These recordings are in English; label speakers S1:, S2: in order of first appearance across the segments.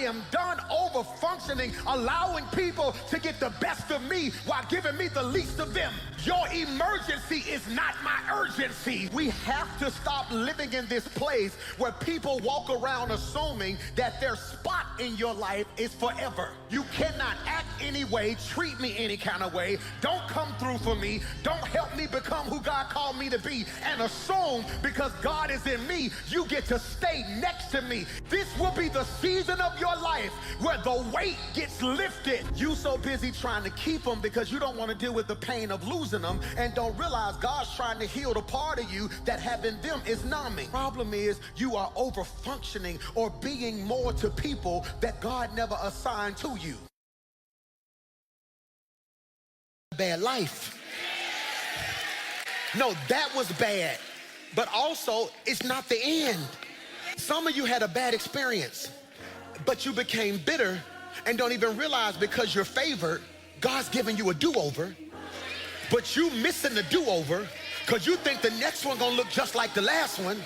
S1: am done over functioning, allowing people to get the best of me while giving me the least of them. Your emergency is not my urgency. We have to stop living in this place where people walk around assuming that their spot in your life is forever. You cannot act any way, treat me any kind of way, don't come through for me, don't help me become who God called me to be, and assume because God is in me, you get to stay next to me. This will be the season of your life where the weight gets lifted. You so busy trying to keep them because you don't want to deal with the pain of losing them and don't realize God's trying to heal the part of you that having them is numbing. Problem is you are over functioning or being more to people that God never assigned to you. Bad life. No, that was bad. But also, it's not the end. Some of you had a bad experience, but you became bitter and don't even realize because you're favored, God's giving you a do-over, but you missing the do-over because you think the next one gonna look just like the last one.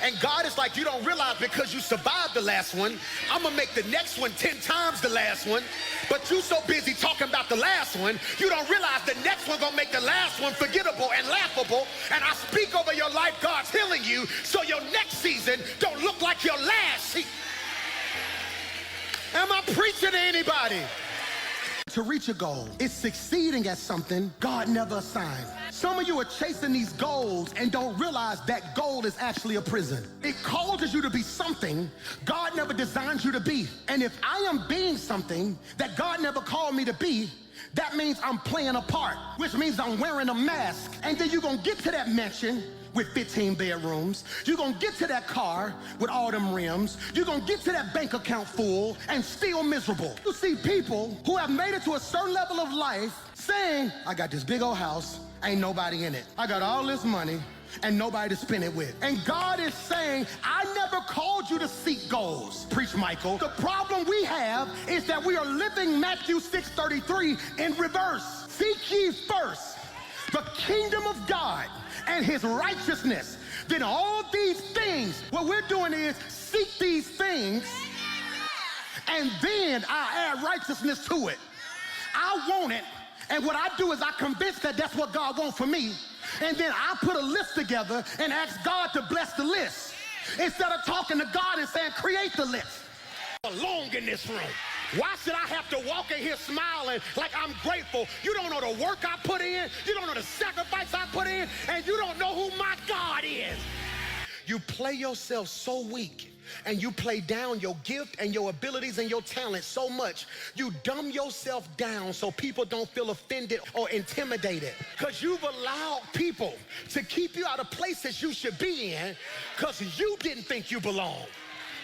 S1: And God is like, you don't realize because you survived the last one, I'm gonna make the next one 10 times the last one. But you so busy talking about the last one, you don't realize the next one gonna make the last one forgettable and laughable. And I speak over your life, God's healing you, so your next season don't look like your last. Am I preaching to anybody? To reach a goal is succeeding at something God never assigned. Some of you are chasing these goals and don't realize that goal is actually a prison. It causes you to be something God never designed you to be. And if I am being something that God never called me to be, that means I'm playing a part, which means I'm wearing a mask. And then you're gonna get to that mansion with 15 bedrooms. You're gonna get to that car with all them rims. You're gonna get to that bank account full and still miserable. You see people who have made it to a certain level of life saying, I got this big old house, ain't nobody in it. I got all this money and nobody to spend it with. And God is saying, I never called you to seek goals. Preach, Michael. The problem we have is that we are living Matthew 6:33 in reverse. Seek ye first the kingdom of God and his righteousness, then all these things, what we're doing is seek these things, and then I add righteousness to it. I want it, and what I do is I convince that that's what God wants for me, and then I put a list together and ask God to bless the list, instead of talking to God and saying, create the list. Alone in this room. Why should I have to walk in here smiling like I'm grateful? You don't know the work I put in, you don't know the sacrifice I put in, and you don't know who my God is. You play yourself so weak, and you play down your gift and your abilities and your talent so much, you dumb yourself down so people don't feel offended or intimidated. Because you've allowed people to keep you out of places you should be in because you didn't think you belonged.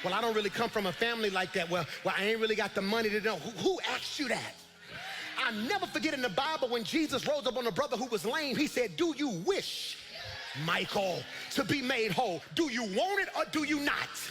S1: Well, I don't really come from a family like that. Well, I ain't really got the money to know. Who asked you that? I never forget in the Bible when Jesus rose up on a brother who was lame, he said, do you wish, Michael, to be made whole? Do you want it or do you not?